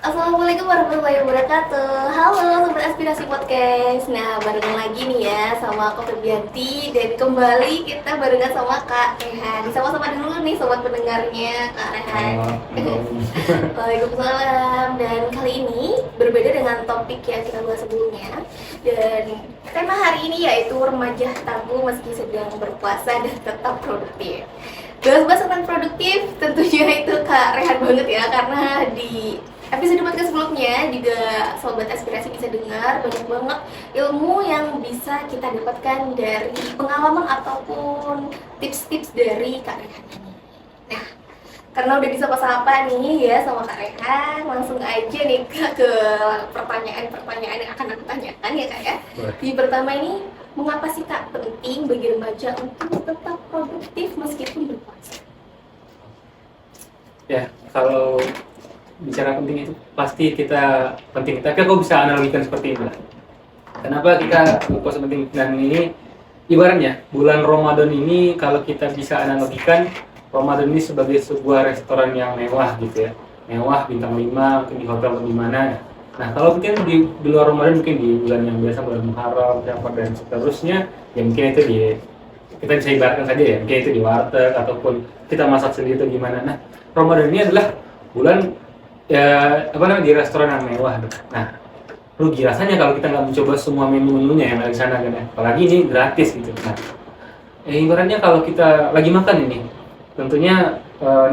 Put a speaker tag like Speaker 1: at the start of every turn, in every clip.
Speaker 1: Assalamualaikum warahmatullahi wabarakatuh. Halo Sobat Aspirasi Podcast. Nah, barengan lagi nih ya sama aku Febianti. Dan kembali kita barengan sama Kak Rehan. Sama-sama dulu nih sobat pendengarnya Kak Rehan. Waalaikumsalam. Dan kali ini berbeda dengan topik yang kita bahas sebelumnya. Dan tema hari ini yaitu remaja tangguh meski sedang berpuasa dan tetap produktif. Bahas-bahas tentang produktif tentunya itu Kak Rehan banget ya, karena di episode podcast sebelumnya juga Sobat Aspirasi bisa dengar banyak banget ilmu yang bisa kita dapatkan dari pengalaman ataupun tips-tips dari Kak Rehan ini. Nah, karena udah disapa-sapa nih ya sama Kak Rehan, langsung aja nih Kak ke pertanyaan-pertanyaan yang akan aku tanyakan ya Kak ya. Di pertama ini, mengapa sih Kak penting bagi remaja untuk tetap produktif meskipun berpuasa?
Speaker 2: Ya, kalau bicara penting itu pasti kita penting, tapi aku bisa analogikan seperti ini lah. Kenapa kita berpuasa penting? Dan ini ibaratnya bulan Ramadan ini, kalau kita bisa analogikan Ramadan ini sebagai sebuah restoran yang mewah gitu ya, mewah bintang 5 mungkin di hotel atau di mana. Nah, kalau mungkin di luar Ramadan, mungkin di bulan yang biasa, bulan Muharram dan seterusnya, ya mungkin itu kita bisa ibaratkan saja ya, mungkin itu di warteg ataupun kita masak sendiri atau gimana. Nah, Ramadan ini adalah bulan ya di restoran yang mewah. Nah, rugi rasanya kalau kita nggak mencoba semua menu-menunya yang ada di sana kan ya. Apalagi ini gratis gitu. Nah, ibaratnya kalau kita lagi makan ini, tentunya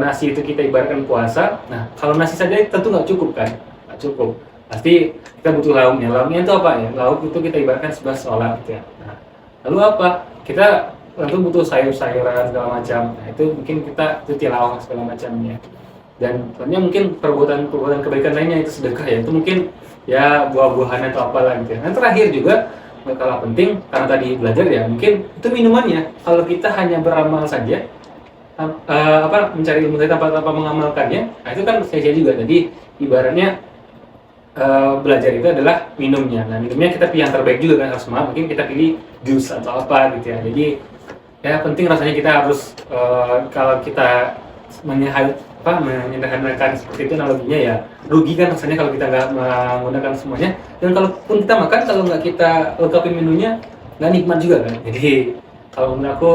Speaker 2: nasi itu kita ibaratkan puasa. Nah, kalau nasi saja tentu nggak cukup kan? Nggak cukup. Pasti kita butuh lauknya. Lauknya itu apa ya? Lauk itu kita ibaratkan sebelah sholat gitu ya. Nah, lalu apa? Kita tentu butuh sayur-sayuran segala macam. Nah, itu mungkin kita itu tilawah segala macamnya. Dan sebenarnya mungkin perbuatan kebaikan lainnya itu sedekah ya, itu mungkin ya buah-buahan atau apalah gitu ya. Dan terakhir juga nggak kalah penting, karena tadi belajar ya, mungkin itu minumannya. Kalau kita hanya beramal saja, mencari ilmu tanpa mengamalkannya, nah itu kan sia-sia juga. Jadi ibaratnya belajar itu adalah minumnya. Nah, minumnya kita pilih yang terbaik juga kan, harus mahal, mungkin kita pilih jus atau apa gitu ya. Jadi ya penting rasanya kita harus kalau kita menyederhanakan seperti itu analoginya, ya rugi kan rasanya kalau kita nggak menggunakan semuanya. Dan kalaupun kita makan, kalau nggak kita lengkapi menunya, nggak nikmat juga kan. Jadi kalau menurut aku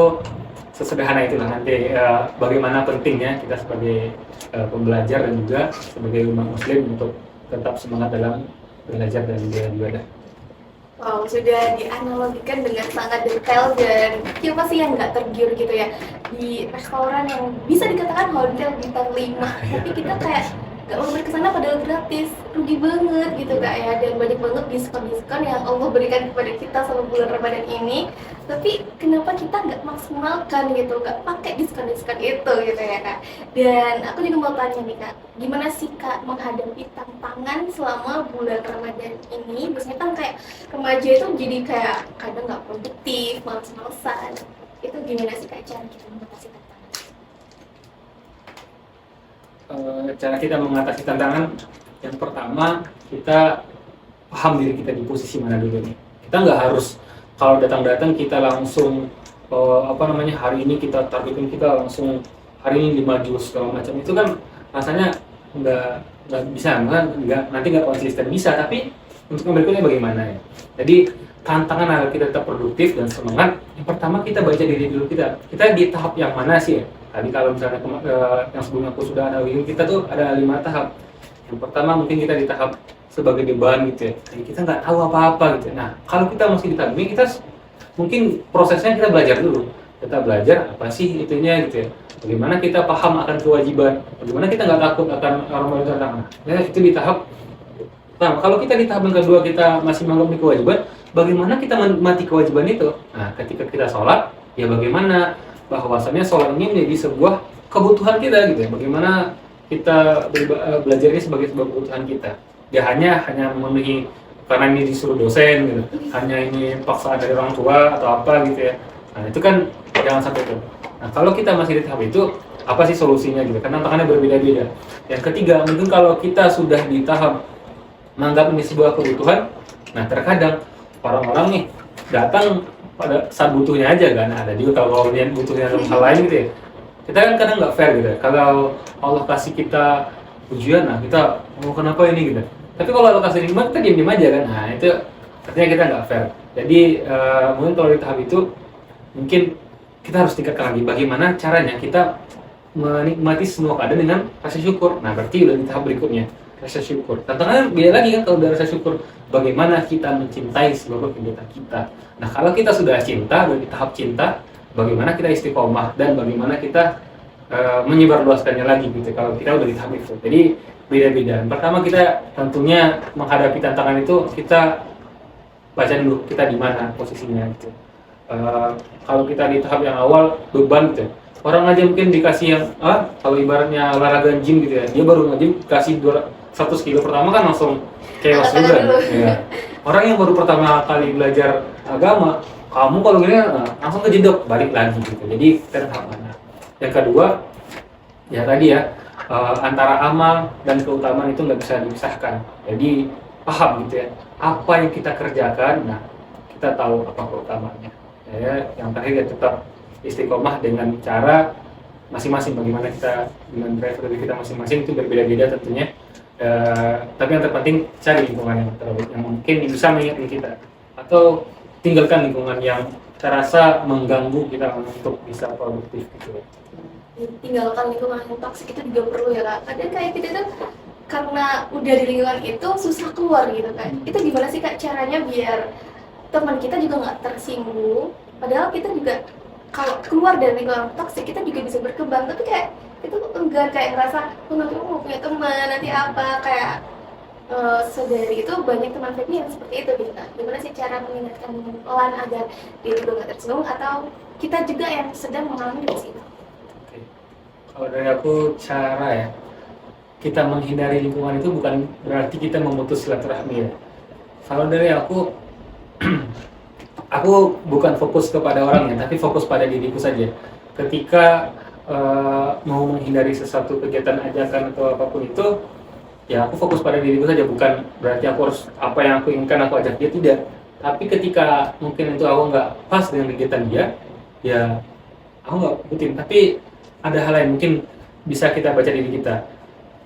Speaker 2: sesederhana itulah nanti bagaimana pentingnya kita sebagai pembelajar dan juga sebagai umat muslim untuk tetap semangat dalam belajar dan beribadah.
Speaker 1: Wow, sudah dianalogikan dengan sangat detail, dan siapa sih yang nggak tergiur gitu ya di restoran yang bisa dikatakan hotel bintang 5, tapi kita kayak nggak mau kesana padahal gratis, rugi banget gitu Kak ya. Dan banyak banget diskon-diskon yang Allah berikan kepada kita selama bulan Ramadan ini, tapi kenapa kita nggak maksimalkan gitu, nggak pakai diskon-diskon itu gitu ya Kak. Dan aku juga mau tanya nih Kak, gimana sih Kak menghadapi tantangan selama bulan Ramadan ini? Biasanya kan kayak remaja itu jadi kayak kadang nggak produktif, males-malesan. Itu gimana sih Kak cara kita mengatasi tantangan?
Speaker 2: Cara kita mengatasi tantangan, yang pertama kita paham diri kita di posisi mana dulu nih. Kita nggak harus kalau datang-datang kita langsung hari ini kita targetin, kita langsung hari ini 5 juz segala macam. Itu kan rasanya nggak bisa, nanti nggak konsisten. Bisa, tapi untuk yang berikutnya bagaimana ya. Jadi tantangan agar kita tetap produktif dan semangat, yang pertama kita baca diri dulu kita di tahap yang mana sih ya. Tadi kalau misalnya yang sebelumnya aku sudah ada kita tuh ada 5 tahap. Yang pertama mungkin kita di tahap sebagai beban gitu ya, jadi kita nggak tahu apa-apa gitu. Nah, kalau kita masih di tahap ini, kita mungkin prosesnya kita belajar dulu. Kita belajar apa sih itunya gitu ya, bagaimana kita paham akan kewajiban, bagaimana kita nggak takut akan Ramadan datang. Nah, itu di tahap. Nah, kalau kita di tahap yang kedua kita masih menganggap ini kewajiban, bagaimana kita menikmati kewajiban itu? Nah, ketika kita sholat, ya bagaimana bahwasannya sholat ini menjadi sebuah kebutuhan kita gitu ya. Bagaimana kita belajar ini sebagai sebuah kebutuhan kita. Dia hanya memenuhi karena ini disuruh dosen gitu, hanya ini paksaan dari orang tua atau apa gitu ya. Nah, itu kan jangan sampai itu. Nah, kalau kita masih di tahap itu, apa sih solusinya gitu? Karena tantangannya berbeda-beda. Yang ketiga, mungkin kalau kita sudah di tahap menganggap ini sebuah kebutuhan, nah terkadang orang-orang nih datang pada saat butuhnya aja kan. Ada juga kalau butuhnya dalam hal lain gitu ya. Kita kan kadang nggak fair gitu ya. Kalau Allah kasih kita ujian, nah kita mau kenapa ini gitu. Tapi kalau alokasi nikmat kita diem-diem aja kan, nah itu artinya kita nggak fair. Jadi mungkin kalau di tahap itu mungkin kita harus tingkatkan lagi bagaimana caranya kita menikmati semua keadaan dengan rasa syukur. Nah berarti udah di tahap berikutnya rasa syukur. Tantangannya beda lagi kan kalau udah rasa syukur, bagaimana kita mencintai seluruh kegiatan kita. Nah kalau kita sudah cinta, udah di tahap cinta, bagaimana kita istiqomah dan bagaimana kita menyebarluaskannya lagi gitu kalau kita udah di tahap itu. Jadi beda-beda. Pertama kita tentunya menghadapi tantangan itu kita baca dulu kita di mana posisinya gitu. Kalau kita di tahap yang awal beban gitu. Orang aja mungkin dikasih yang kalau ibaratnya olahraga gym gitu ya, dia baru nge-gym kasih 100 kilo pertama kan langsung chaos juga. Ya. Orang yang baru pertama kali belajar agama, kamu kalau gini langsung kejedok balik lagi gitu. Jadi kita tahap mana? Yang kedua, ya tadi ya antara amal dan keutamaan itu nggak bisa dipisahkan. Jadi paham gitu ya, apa yang kita kerjakan, nah kita tahu apa keutamaannya. Ya, yang terakhir ya tetap istiqomah dengan cara masing-masing, bagaimana kita dengan driver kita masing-masing itu berbeda-beda tentunya. Tapi yang terpenting cari lingkungan yang terbaik yang mungkin bisa mengingatkan kita, atau tinggalkan lingkungan yang terasa mengganggu kita untuk bisa produktif gitu.
Speaker 1: Tinggalkan lingkungan yang toksik itu juga perlu ya kak. Kadang kayak kita tuh karena udah di lingkungan itu susah keluar gitu kan. Itu gimana sih kak caranya biar teman kita juga nggak tersinggung, padahal kita juga kalau keluar dari lingkungan toksik kita juga bisa berkembang, tapi kayak itu enggak, kayak ngerasa nanti aku mau punya teman, nanti apa, kayak sedari itu banyak teman Feby yang seperti itu gitu kan. Gimana sih cara mengingatkan pelan agar dia juga nggak tersinggung atau kita juga yang sedang mengalami di situ?
Speaker 2: Oke. Kalau dari aku cara ya, kita menghindari lingkungan itu bukan berarti kita memutus silaturahmi ya. Kalau dari aku bukan fokus kepada orangnya, tapi fokus pada diriku saja. Ketika mau menghindari sesuatu kegiatan ajakan atau apapun itu, ya aku fokus pada diriku saja, bukan berarti aku harus apa yang aku inginkan aku ajak dia, tidak. Tapi ketika mungkin itu aku nggak pas dengan kegiatan dia, ya aku nggak ikutin. Tapi ada hal lain mungkin bisa kita baca diri kita.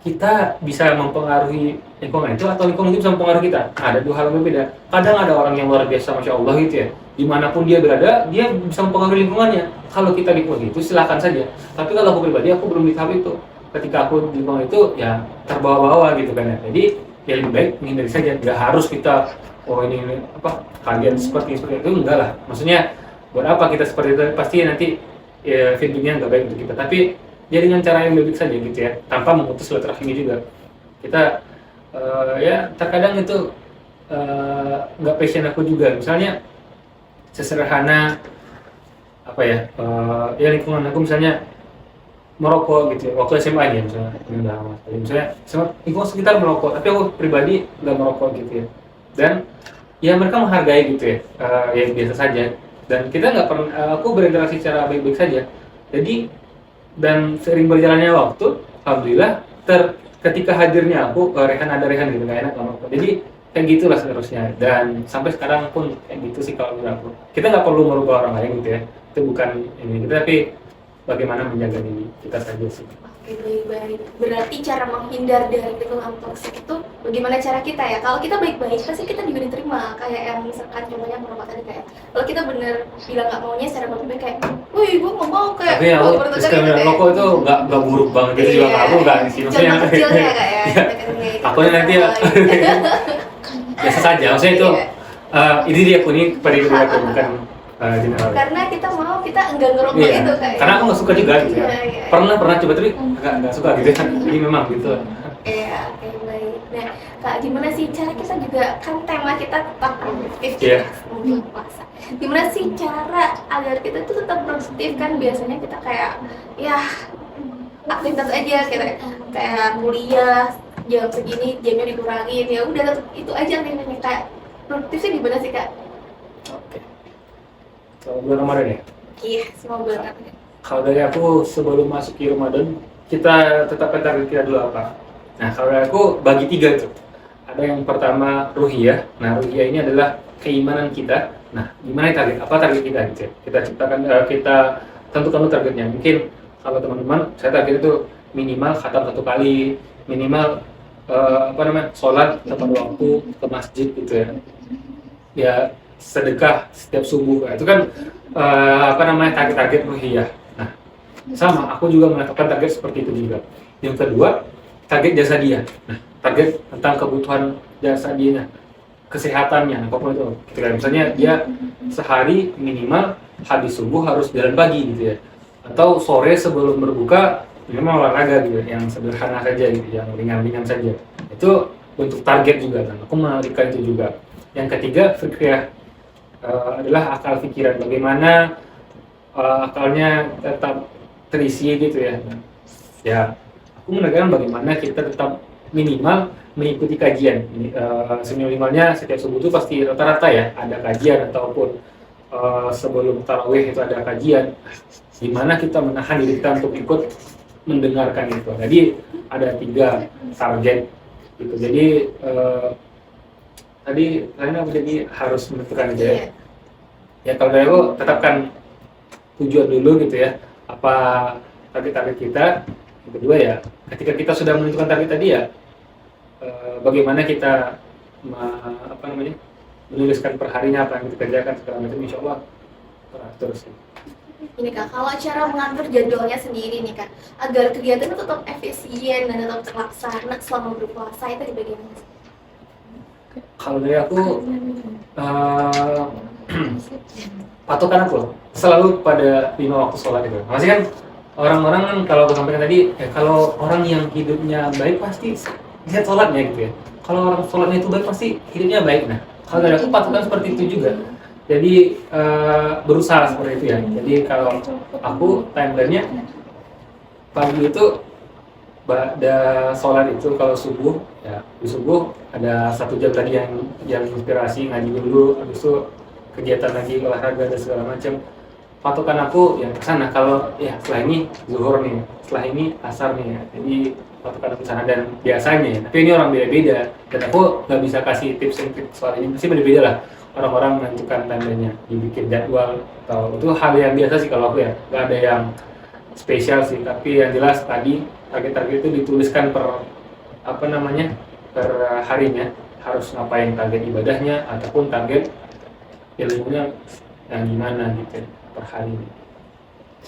Speaker 2: Kita bisa mempengaruhi lingkungan itu atau lingkungan itu bisa mempengaruhi kita. Ada dua hal yang berbeda. Kadang ada orang yang luar biasa, Masya Allah gitu ya, dimanapun dia berada, dia bisa mempengaruhi lingkungannya. Kalau kita di lingkungan itu silahkan saja. Tapi kalau aku pribadi, aku belum di tahap itu. Ketika aku di lingkungan itu, ya terbawa-bawa gitu kan ya. Jadi ya lebih baik menghindari saja. Nggak harus kita, ini apa, kalian seperti itu, enggak lah. Maksudnya buat apa kita seperti itu? Pasti nanti ya, feedbacknya nggak baik untuk kita. Tapi ya dengan cara yang baik saja gitu ya, tanpa memutus silaturahmi juga. Kita ya terkadang itu nggak passion aku juga. Misalnya sesederhana apa ya, ya lingkungan aku misalnya merokok gitu ya, waktu SMA aja misalnya lingkungan sekitar merokok, tapi aku pribadi nggak merokok gitu ya. Dan ya mereka menghargai gitu ya, ya biasa saja. Dan kita nggak pernah, aku berinteraksi secara baik-baik saja. Jadi dan sering berjalannya waktu, alhamdulillah ketika hadirnya aku rehan gitu, nggak enak sama aku. Jadi kayak gitulah seterusnya, dan sampai sekarang pun kayak gitu sih kalau menurut aku. Kita nggak perlu merubah orang lain gitu ya, itu bukan ini kita, tapi bagaimana menjaga diri kita saja sih.
Speaker 1: Oke, baik-baik. Berarti cara menghindar dari lingkungan toksik itu bagaimana cara kita ya? Kalau kita baik-baik pasti kita juga diterima. Kayak yang misalkan contohnya merokok tadi, kayak kalau kita bener bilang nggak maunya secara baik-baik, kayak wih gue nggak mau, kayak
Speaker 2: tapi aku sekarang rokok itu nggak buruk banget gitu juga, aku nggak sih maksudnya.
Speaker 1: Contoh kecilnya kak ya.
Speaker 2: Aku nanti ya biasa saja, maksudnya itu ini dia aku ini pada diri aku, bukan general.
Speaker 1: Karena kita mau, kita enggak ngerokok itu kayak.
Speaker 2: Karena aku nggak suka juga gitu ya. Pernah coba tapi nggak suka gitu ya. Ini memang gitu.
Speaker 1: Iya, oke, baik. Nah, kak, gimana sih cara kita juga, kan tema kita tetap produktif untuk puasa. Gimana sih cara agar kita tuh tetap produktif? Kan biasanya kita kayak ya aktivitas aja, kayak kuliah jam segini jamnya dikurangin, ya udah itu aja aktivitasnya. Kayak produktifnya gimana sih kak?
Speaker 2: Oke. Kalau bulan Ramadan ya?
Speaker 1: Iya, semua bulan Ramadan.
Speaker 2: Kalau dari aku sebelum masuk ke Ramadan, kita tetapkan target kita dulu apa? Nah, kalau dari aku bagi 3 tuh. Ada yang pertama ruhiyah. Nah, ruhiyah ini adalah keimanan kita. Nah, gimana target? Apa target kita gitu ya? Kita ciptakan, kita tentukan dulu targetnya. Mungkin kalau teman-teman, saya target itu minimal khatam 1 kali, minimal sholat tepat waktu ke masjid gitu ya. Ya sedekah setiap subuh itu kan target-target ruhiyah. Nah, sama aku juga menetapkan target seperti itu juga. Yang kedua, target jasadiah. Nah, target tentang kebutuhan jasadinya, kesehatannya, apapun itu. Ketika misalnya dia sehari minimal habis subuh harus jalan pagi gitu ya. Atau sore sebelum berbuka memang olahraga gitu, yang sederhana saja gitu, yang ringan-ringan saja. Itu untuk target juga kan. Aku menarikkan itu juga. Yang ketiga, fikriyah adalah akal pikiran. Bagaimana akalnya tetap terisi gitu ya. Ya, aku menekankan bagaimana kita tetap minimal mengikuti kajian. Seminimalnya setiap subuh itu pasti rata-rata ya ada kajian, ataupun sebelum tarawih itu ada kajian. Di mana kita menahan diri kita untuk ikut mendengarkan itu. Jadi ada 3 target gitu. Jadi tadi aku jadi harus menentukan aja ya. Ya kalau dari aku tetapkan tujuan dulu gitu ya. Apa target-target kita. Yang kedua ya, ketika kita sudah menentukan target tadi ya, bagaimana kita menuliskan perharinya apa yang kita kerjakan segala macam, insya Allah terus.
Speaker 1: Ini Kak, kalau cara mengatur jadwalnya sendiri nih Kak, agar kegiatan itu tetap efisien dan tetap terlaksana selama berpuasa itu di bagian mana?
Speaker 2: Kalau dari aku, patokan aku selalu pada 5 waktu sholat itu. Masih kan orang-orang kan kalau aku sampaikan tadi, ya kalau orang yang hidupnya baik pasti lihat sholatnya gitu ya. Kalau orang sholatnya itu baik pasti hidupnya baik. Nah, kalau dari aku patokan seperti itu juga. Jadi berusaha seperti itu ya. Jadi kalau aku timelinenya pagi itu ada sholat itu kalau subuh ya, di subuh ada 1 jam tadi yang inspirasi ngaji dulu, habis itu kegiatan lagi olahraga dan segala macam. Patokan aku yang kesana. Kalau ya setelah ini zuhur nih, setelah ini asar nih ya. Jadi patokan aku kesana. Dan biasanya ya, tapi ini orang beda-beda dan aku nggak bisa kasih tips and trik soal ini, pasti beda-beda lah orang-orang menentukan tandanya, dibikin jadwal atau itu hal yang biasa sih kalau aku ya, nggak ada yang spesial sih. Tapi yang jelas tadi target-target itu dituliskan per per harinya, harus ngapain, target ibadahnya ataupun target ilmunya yang gimana gitu per hari.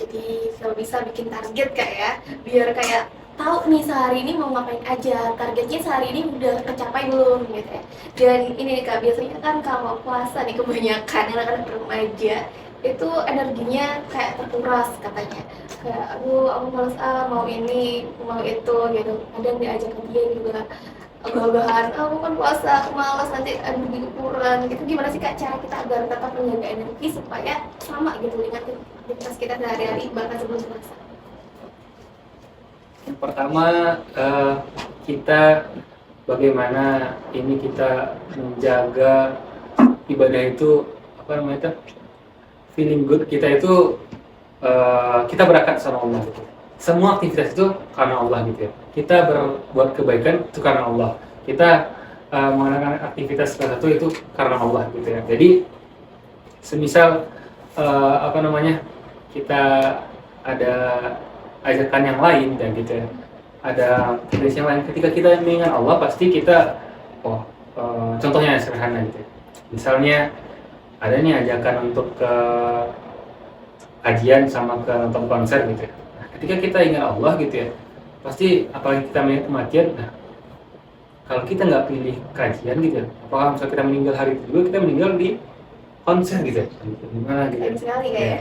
Speaker 1: Jadi kalau bisa bikin target Kak ya, biar kayak tahu nih sehari ini mau ngapain aja, targetnya sehari ini udah kecapai belum gitu ya. Dan ini nih Kak, biasanya kan kalau puasa nih kebanyakan anak-anak remaja itu energinya kayak terkuras katanya, kayak aduh aku males mau ini mau itu gitu. Kadang diajak dia juga ogah-ogahan, aku kan puasa aku malas nanti energi kurang gitu. Gimana sih Kak cara kita agar tetap menjaga energi supaya sama gitu dengan aktivitas kita sehari-hari bahkan sebelum puasa?
Speaker 2: Yang pertama, kita bagaimana ini kita menjaga ibadah itu feeling good kita itu, kita berakat sama Allah gitu. Semua aktivitas itu karena Allah gitu ya. Kita berbuat kebaikan itu karena Allah. Kita mengadakan aktivitas sesuatu itu karena Allah gitu ya. Jadi semisal kita ada ajakan yang lain dan gitu ya, ada aktivitas yang lain, ketika kita mengingat Allah pasti kita contohnya sederhana gitu ya. Misalnya ada nih ajakan untuk ke kajian sama ke nonton konser gitu ya. Nah, ketika kita ingat Allah gitu ya, pasti apalagi kita mengingat kematian. Nah, kalau kita nggak pilih kajian gitu ya, apakah misalnya kita meninggal hari itu juga, kita meninggal di konser gitu ya, gimana gitu
Speaker 1: sekali kayak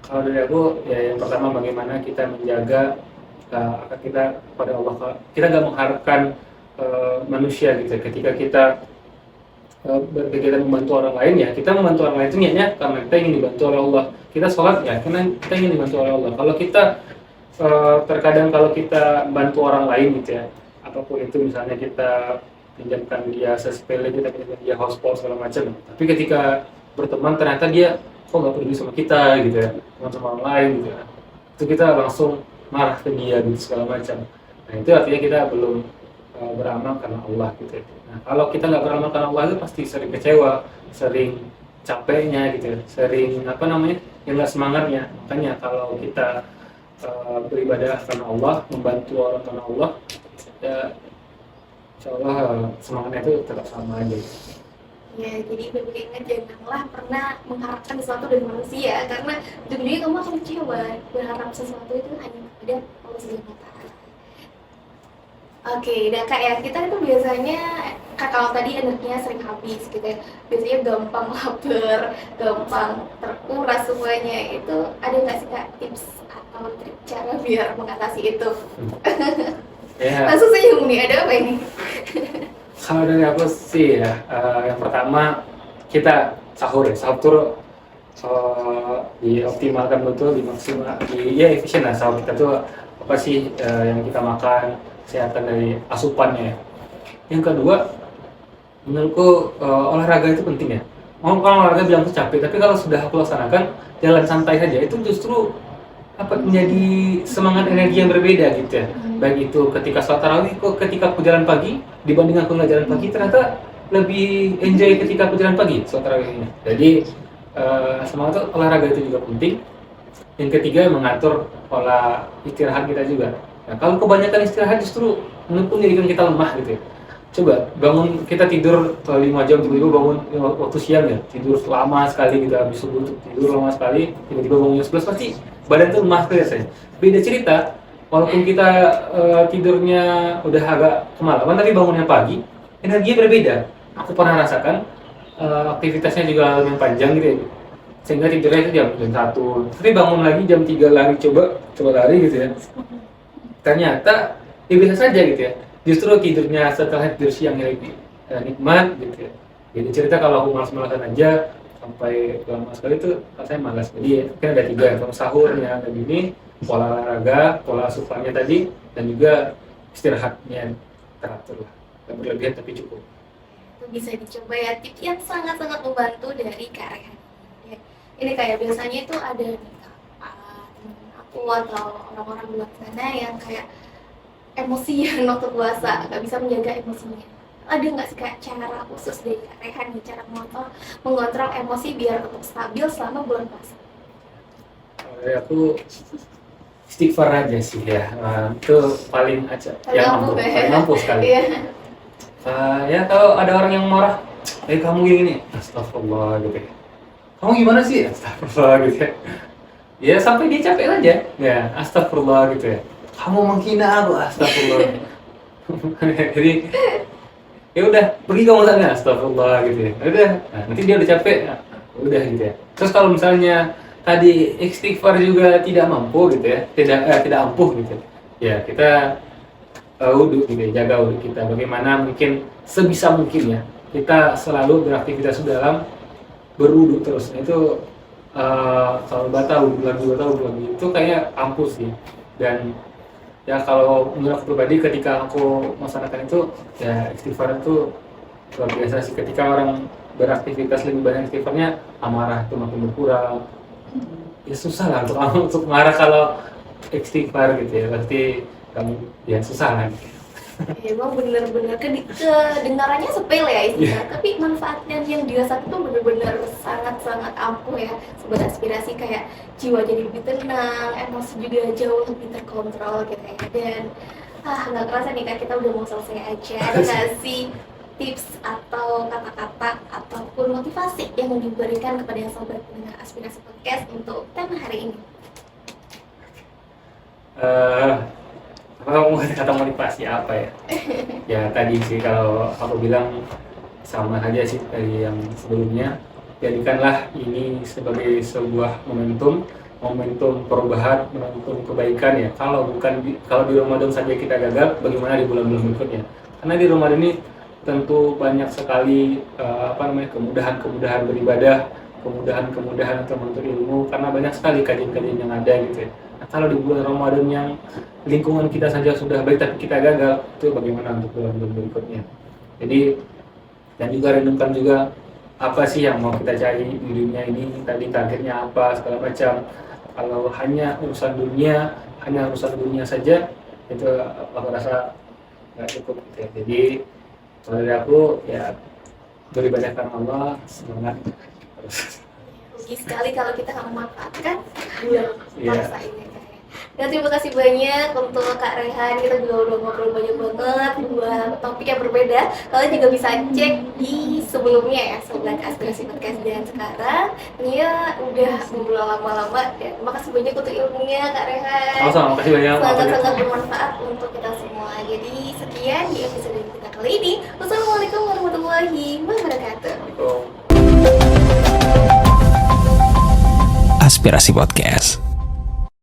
Speaker 2: Kalau dari aku ya, yang pertama bagaimana kita menjaga akal kita pada Allah. Kita nggak mengharapkan manusia gitu. Ketika kita berkegiatan membantu orang lain ya, kita membantu orang lain itu niatnya karena kita ingin dibantu oleh Allah. Kita sholat ya karena kita ingin dibantu oleh Allah. Kalau kita terkadang kalau kita bantu orang lain gitu ya, apapun itu, misalnya kita pinjamkan dia sepele, kita pinjamkan dia hotspot segala macam, tapi ketika berteman ternyata dia kok nggak peduli sama kita gitu ya, sama orang lain gitu ya, itu kita langsung marah ke dia gitu segala macam. Nah itu artinya kita belum beramal karena Allah gitu ya. Nah kalau kita nggak beramal karena Allah itu pasti sering kecewa, sering capeknya gitu ya, sering yang nggak semangatnya. Makanya kalau kita beribadah karena Allah, membantu orang karena Allah, ya insya Allah semangatnya itu tetap sama aja.
Speaker 1: Ya, jadi lebih ingat janganlah pernah mengharapkan sesuatu dari manusia, karena ujung-ujungnya kamu akan kecewa. Berharap sesuatu itu hanya kepada Allah Subhanahu wa Ta'ala. Oke, dan kak ya, kita itu biasanya kak kalau tadi energinya sering habis gitu ya, biasanya gampang lapar, gampang terkuras semuanya. Itu ada nggak sih kak tips atau trik cara biar mengatasi itu?
Speaker 2: Ya,
Speaker 1: Langsung saja nih, ada apa ini?
Speaker 2: kalau dari aku sih ya, yang pertama kita sahur ya, sahur tuh dioptimalkan betul, dimaksimal, ya efisien lah sahur kita tuh apa sih yang kita makan, kesehatan dari asupannya ya. Yang kedua, menurutku olahraga itu penting ya. Mau kalau olahraga bilang itu capek, tapi kalau sudah aku laksanakan jalan santai saja itu justru apa menjadi semangat energi yang berbeda gitu ya. Baik itu ketika sholat tarawih, kok ketika aku jalan pagi dibanding aku nggak jalan pagi ternyata lebih enjoy ketika aku jalan pagi sholat tarawih ini. Jadi semangat olahraga itu juga penting. Yang ketiga mengatur pola istirahat kita juga. Nah, kalau kebanyakan istirahat justru menurutku menjadikan kita lemah gitu ya. Coba bangun kita tidur 5 jam tiba-tiba bangun waktu siang ya tidur lama sekali gitu habis subuh tidur lama sekali tiba-tiba bangun jam 11 pasti badan tuh lemah biasanya. Beda cerita walaupun kita tidurnya udah agak kemalaman tapi bangunnya pagi energinya berbeda. Aku pernah rasakan aktivitasnya juga lebih panjang gitu ya. Sehingga tidurnya itu jam 1 tapi bangun lagi jam 3 lari coba lari gitu ya. Ternyata ya biasa saja gitu ya. Justru tidurnya setelah tidur siang yang lebih nikmat gitu ya. Jadi cerita kalau aku malas-malasan aja sampai lama sekali itu rasanya malas. Jadi kan ada 3, kalau sahurnya ada gini, pola olahraga, pola asupannya tadi, dan juga istirahatnya teratur lah. Gak berlebihan tapi cukup.
Speaker 1: Itu bisa dicoba ya, tips yang sangat-sangat membantu dari Kak Rehan. Ya, ini kayak biasanya itu ada nih Kak, temen aku atau orang-orang di luar sana yang kayak emosian waktu puasa, nggak bisa menjaga emosinya. Ada nggak sih Kak cara khusus dari Kak Rehan nih, cara mengontrol emosi biar tetap stabil selama bulan puasa?
Speaker 2: Kalau dari aku istighfar aja sih ya. Itu paling aja yang ampuh, paling ampuh sekali.
Speaker 1: Iya.
Speaker 2: Ya kalau ada orang yang marah, kamu gini, astagfirullah gitu ya. Kamu gimana sih? Astagfirullah gitu ya. Ya sampai dia capek aja, ya astagfirullah gitu ya. Kamu menghina aku, astagfirullah. Jadi ya udah pergi kamu sana, astagfirullah gitu ya. Udah, nah, nanti dia udah capek, nah, udah gitu ya. Terus kalau misalnya tadi istighfar juga tidak mampu gitu ya, tidak ampuh gitu ya, kita wudhu gitu ya, jaga wudhu kita. Bagaimana mungkin sebisa mungkin ya kita selalu beraktivitas dalam berwudhu terus. Nah, itu kalau batal wudhu lagi itu kayak ampuh sih. Dan ya kalau menurut aku pribadi ketika aku melaksanakan itu ya istighfar itu luar biasa sih. Ketika orang beraktivitas lebih banyak istighfarnya, amarah itu makin berkurang. Ya susah lah untuk marah kalau istighfar gitu ya, pasti kamu ya susah lah.
Speaker 1: Ya, emang bener-bener kedengarannya sepele ya istilah, tapi manfaatnya yang dirasakan itu bener-bener sangat-sangat ampuh ya. Sebuah inspirasi kayak jiwa jadi lebih tenang, emosi juga jauh lebih terkontrol gitu ya. Dan nggak kerasa nih Kak, kita udah mau selesai aja. Ada nggak sih tips atau kata-kata ataupun motivasi yang mau diberikan kepada sobat pendengar Aspirasi Podcast untuk tema hari ini?
Speaker 2: Mau kata motivasi apa ya? Ya tadi sih kalau aku bilang sama aja sih dari yang sebelumnya. Jadikanlah ini sebagai sebuah momentum perubahan, momentum kebaikan ya. Kalau di Ramadan saja kita gagal, bagaimana di bulan-bulan berikutnya? Karena di Ramadan ini tentu banyak sekali kemudahan beribadah, kemudahan untuk menuntut ilmu, karena banyak sekali kajian-kajian yang ada gitu ya. Nah, kalau di bulan Ramadan yang lingkungan kita saja sudah baik tapi kita gagal, itu bagaimana untuk bulan-bulan berikutnya? Jadi dan juga renungkan juga apa sih yang mau kita cari di dunia ini, tadi targetnya apa segala macam. Kalau hanya urusan dunia saja, itu aku rasa nggak cukup gitu ya. Jadi kalau dari aku ya beribadah karena Allah, semangat terus.
Speaker 1: Rugi sekali kalau kita nggak memanfaatkan bulan puasa ini. Dan terima kasih banyak untuk Kak Rehan, kita juga udah ngobrol banyak banget buat topik yang berbeda. Kalian juga bisa cek di sebelumnya ya, Sobat Aspirasi Podcast. Dan sekarang Nia udah ngobrol lama-lama ya. Terima kasih banyak untuk ilmunya Kak Rehan.
Speaker 2: Sama-sama, makasih banyak.
Speaker 1: Sangat-sangat bermanfaat untuk kita semua. Jadi sekian di episode kita kali ini. Wassalamualaikum warahmatullahi wabarakatuh.
Speaker 2: Assalamualaikum.
Speaker 3: Aspirasi Podcast.